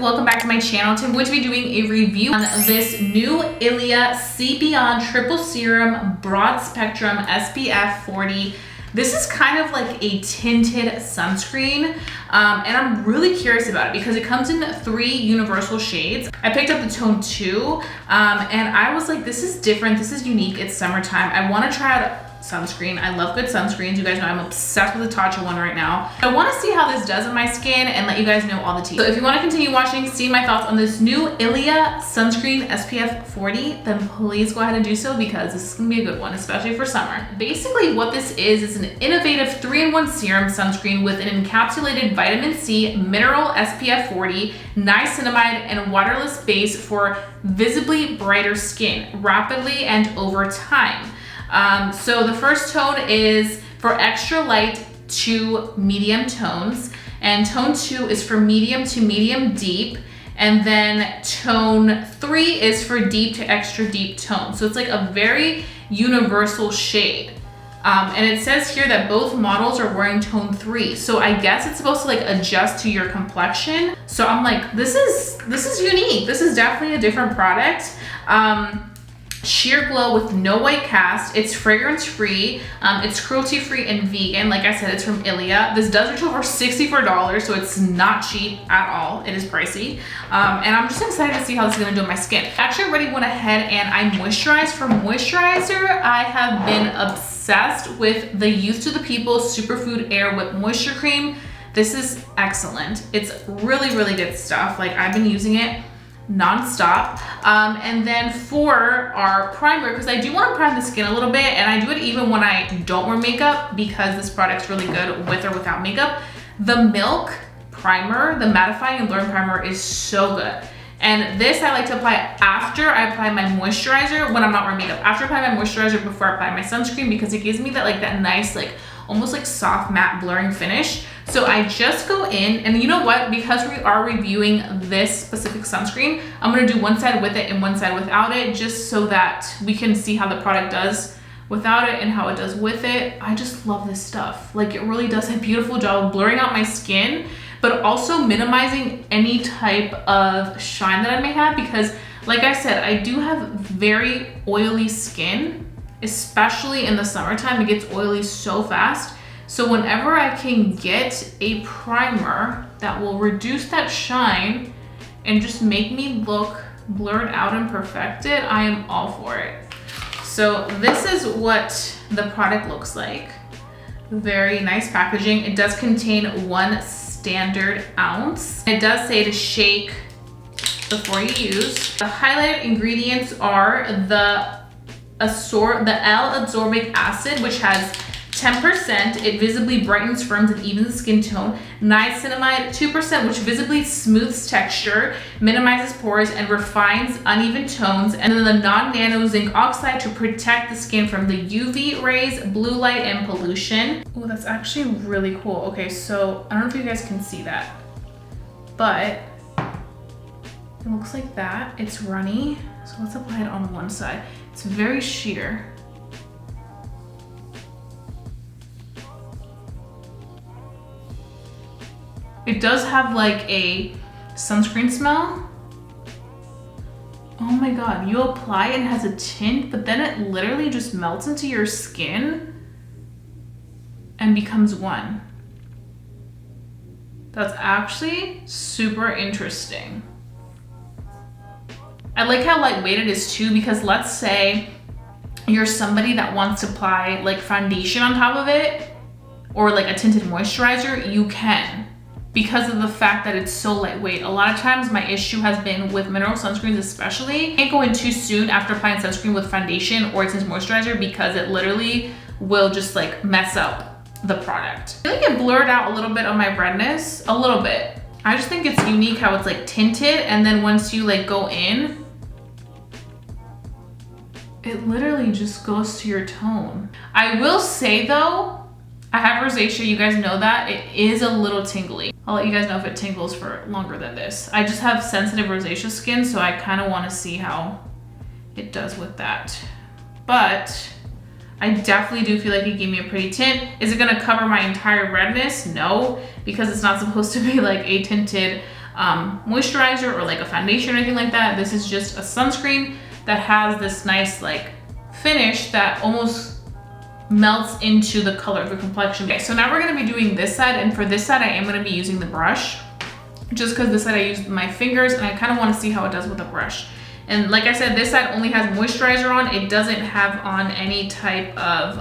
welcome back to my channel. Today I'm going to be doing a review on this new Ilia See Beyond Triple Serum Broad Spectrum SPF 40. This is kind of like a tinted sunscreen, and I'm really curious about it because it comes in 3 universal shades. I picked up the tone 2, and I was like, this is different, this is unique, it's summertime. I want to try out sunscreen. I love good sunscreens. You guys know I'm obsessed with the Tatcha one right now. I want to see how this does on my skin and let you guys know all the tea. So if you want to continue watching, see my thoughts on this new Ilia sunscreen SPF 40, then please go ahead and do so because this is going to be a good one, especially for summer. Basically what this is an innovative 3-in-1 serum sunscreen with an encapsulated vitamin C, mineral SPF 40, niacinamide, and waterless base for visibly brighter skin, rapidly and over time. So the first tone is for extra light to medium tones, and tone 2 is for medium to medium deep, and then tone 3 is for deep to extra deep tone. So it's like a very universal shade. And it says here that both models are wearing tone 3. So I guess it's supposed to like adjust to your complexion. So I'm like, this is unique. This is definitely a different product. Sheer glow with no white cast. It's fragrance free, it's cruelty free and vegan. Like I said, it's from Ilia. This does retail for $64, so it's not cheap at all. It is pricey, and I'm just excited to see how this is gonna do on my skin. I actually already went ahead and I moisturized. For moisturizer, I have been obsessed with the Youth to the People Superfood Air Whip Moisture Cream. This is excellent. It's really good stuff. Like, I've been using it non-stop. And then for our primer, because I do want to prime the skin a little bit, and I do it even when I don't wear makeup because this product's really good with or without makeup. The Milk primer, the mattifying and blurring primer, is so good. And this I like to apply after I apply my moisturizer when I'm not wearing makeup. After I apply my moisturizer, before I apply my sunscreen, because it gives me that that nice, like almost like soft matte blurring finish. So I just go in, and you know what? Because we are reviewing this specific sunscreen, I'm gonna do one side with it and one side without it, just so that we can see how the product does without it and how it does with it. I just love this stuff. Like, it really does a beautiful job of blurring out my skin, but also minimizing any type of shine that I may have, because like I said, I do have very oily skin, especially in the summertime. It gets oily so fast. So whenever I can get a primer that will reduce that shine and just make me look blurred out and perfected, I am all for it. So this is what the product looks like. Very nice packaging. It does contain 1 standard ounce. It does say to shake before you use. The highlighted ingredients are the L-ascorbic acid, which has 10%, it visibly brightens, firms, and evens the skin tone. Niacinamide, 2%, which visibly smooths texture, minimizes pores, and refines uneven tones. And then the non-nano zinc oxide to protect the skin from the UV rays, blue light, and pollution. Oh, that's actually really cool. Okay, so I don't know if you guys can see that, but it looks like that. It's runny. So let's apply it on one side. It's very sheer. It does have like a sunscreen smell. Oh my God, you apply it and it has a tint, but then it literally just melts into your skin and becomes one. That's actually super interesting. I like how lightweight it is too, because let's say you're somebody that wants to apply like foundation on top of it or like a tinted moisturizer, you can, because of the fact that it's so lightweight. A lot of times my issue has been with mineral sunscreens especially. I can't go in too soon after applying sunscreen with foundation or tinted moisturizer because it literally will just like mess up the product. I feel like it blurred out a little bit on my redness, a little bit. I just think it's unique how it's like tinted, and then once you like go in, it literally just goes to your tone. I will say though, I have rosacea, you guys know that. It is a little tingly. I'll let you guys know if it tingles for longer than this. I just have sensitive rosacea skin, so I kind of want to see how it does with that. But I definitely do feel like it gave me a pretty tint. Is it gonna cover my entire redness? No, because it's not supposed to be like a tinted moisturizer or like a foundation or anything like that. This is just a sunscreen that has this nice like finish that almost melts into the color of the complexion. Okay, so now we're gonna be doing this side, and for this side I am gonna be using the brush, just because this side I used my fingers and I kind of want to see how it does with a brush. And like I said, this side only has moisturizer on. It doesn't have on any type of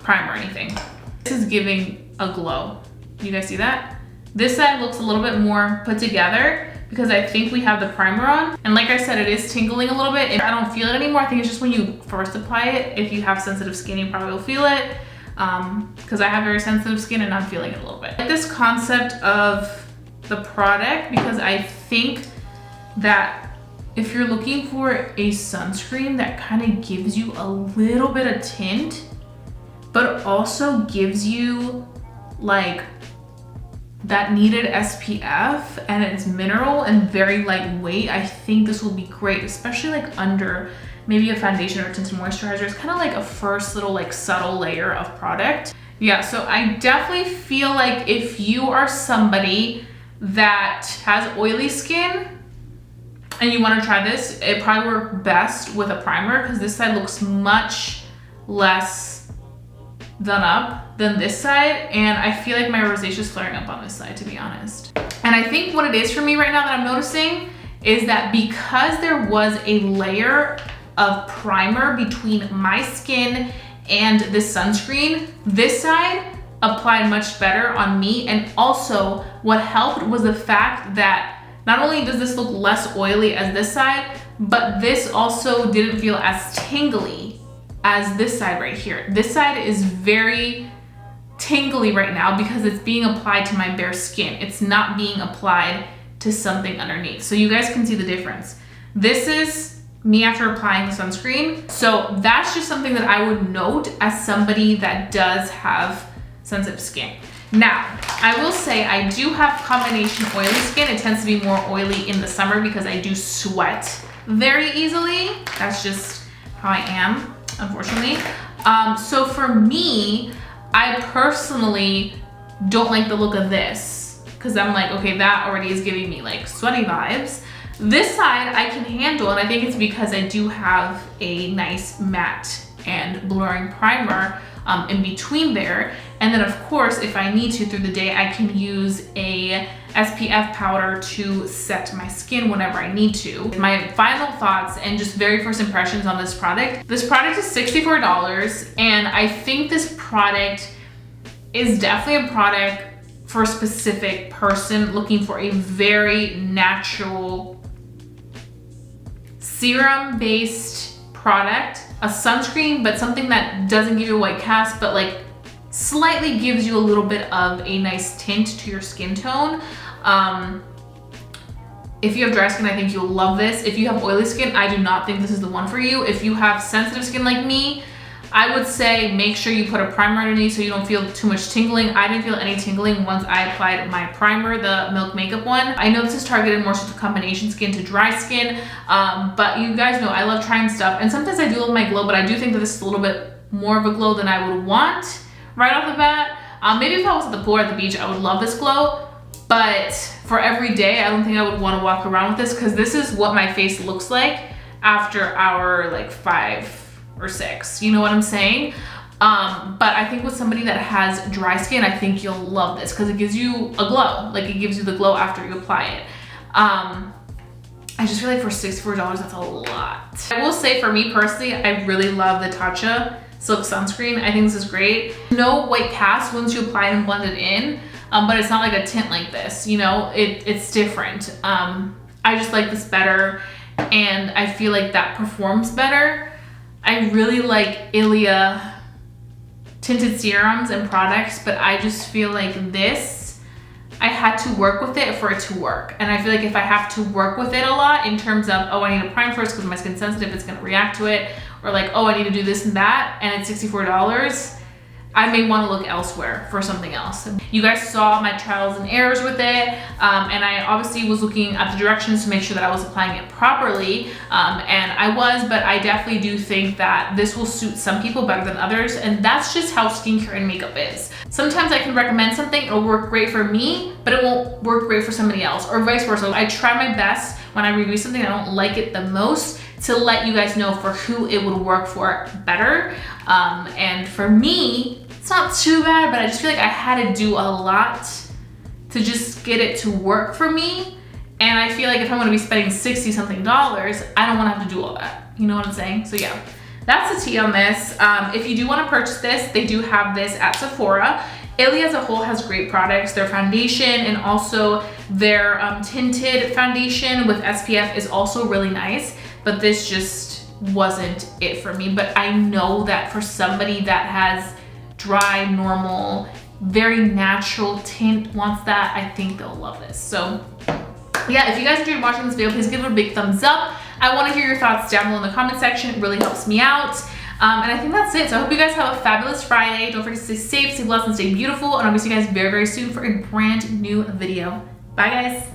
primer or anything. This is giving a glow. You guys see that? This side looks a little bit more put together because I think we have the primer on. And like I said, it is tingling a little bit. If I don't feel it anymore, I think it's just when you first apply it. If you have sensitive skin, you probably will feel it. Because I have very sensitive skin and I'm feeling it a little bit. I like this concept of the product because I think that if you're looking for a sunscreen that kind of gives you a little bit of tint, but also gives you like that needed SPF and it's mineral and very lightweight, I think this will be great, especially like under maybe a foundation or tinted moisturizer. It's kind of like a first little like subtle layer of product. Yeah, so I definitely feel like if you are somebody that has oily skin and you want to try this, it probably works best with a primer because this side looks much less done up than this side, and I feel like my rosacea is flaring up on this side, to be honest. And I think what it is for me right now that I'm noticing is that because there was a layer of primer between my skin and this sunscreen, this side applied much better on me. And also what helped was the fact that not only does this look less oily as this side, but this also didn't feel as tingly as this side right here. This side is very tingly right now because it's being applied to my bare skin. It's not being applied to something underneath. So you guys can see the difference. This is me after applying the sunscreen. So that's just something that I would note as somebody that does have sensitive skin. Now, I will say I do have combination oily skin. It tends to be more oily in the summer because I do sweat very easily. That's just how I am, unfortunately. So for me, I personally don't like the look of this because I'm like, okay, that already is giving me like sweaty vibes. This side I can handle, and I think it's because I do have a nice matte and blurring primer in between there. And then of course, if I need to through the day, I can use a SPF powder to set my skin whenever I need to. My final thoughts and just very first impressions on this product. This product is $64, and I think this product is definitely a product for a specific person looking for a very natural serum-based product, a sunscreen, but something that doesn't give you a white cast, but like slightly gives you a little bit of a nice tint to your skin tone. If you have dry skin, I think you'll love this. If you have oily skin, I do not think this is the one for you. If you have sensitive skin like me, I would say make sure you put a primer underneath so you don't feel too much tingling. I didn't feel any tingling once I applied my primer, the Milk Makeup one. I know this is targeted more to combination skin to dry skin, but you guys know I love trying stuff, and sometimes I do love my glow, but I do think that this is a little bit more of a glow than I would want right off the bat. Maybe if I was at the pool or at the beach, I would love this glow, but for every day, I don't think I would want to walk around with this because this is what my face looks like after hour like 5 or 6, you know what I'm saying? But I think with somebody that has dry skin, I think you'll love this because it gives you a glow. Like it gives you the glow after you apply it. I just feel like for $64, that's a lot. I will say for me personally, I really love the Tatcha Silk Sunscreen. I think this is great. No white cast once you apply it and blend it in, but it's not like a tint like this, you know? It's different. I just like this better, and I feel like that performs better. I really like Ilia tinted serums and products, but I just feel like this, I had to work with it for it to work. And I feel like if I have to work with it a lot in terms of, oh, I need to prime first because my skin's sensitive, it's gonna react to it, or like, oh, I need to do this and that, and it's $64, I may want to look elsewhere for something else. You guys saw my trials and errors with it, and I obviously was looking at the directions to make sure that I was applying it properly, and I was, but I definitely do think that this will suit some people better than others, and that's just how skincare and makeup is. Sometimes I can recommend something, it'll work great for me, but it won't work great for somebody else, or vice versa. I try my best when I review something I don't like it the most to let you guys know for who it would work for better. And for me, it's not too bad, but I just feel like I had to do a lot to just get it to work for me. And I feel like if I'm gonna be spending $60 something, I don't wanna have to do all that. You know what I'm saying? So yeah, that's the tea on this. If you do wanna purchase this, they do have this at Sephora. Ilia as a whole has great products. Their foundation and also their tinted foundation with SPF is also really nice, but this just wasn't it for me. But I know that for somebody that has dry, normal, very natural tint, wants that, I think they'll love this. So yeah, if you guys enjoyed watching this video, please give it a big thumbs up. I want to hear your thoughts down below in the comment section. It really helps me out. And I think that's it. So I hope you guys have a fabulous Friday. Don't forget to stay safe, stay blessed, and stay beautiful. And I'll see you guys very, very soon for a brand new video. Bye guys.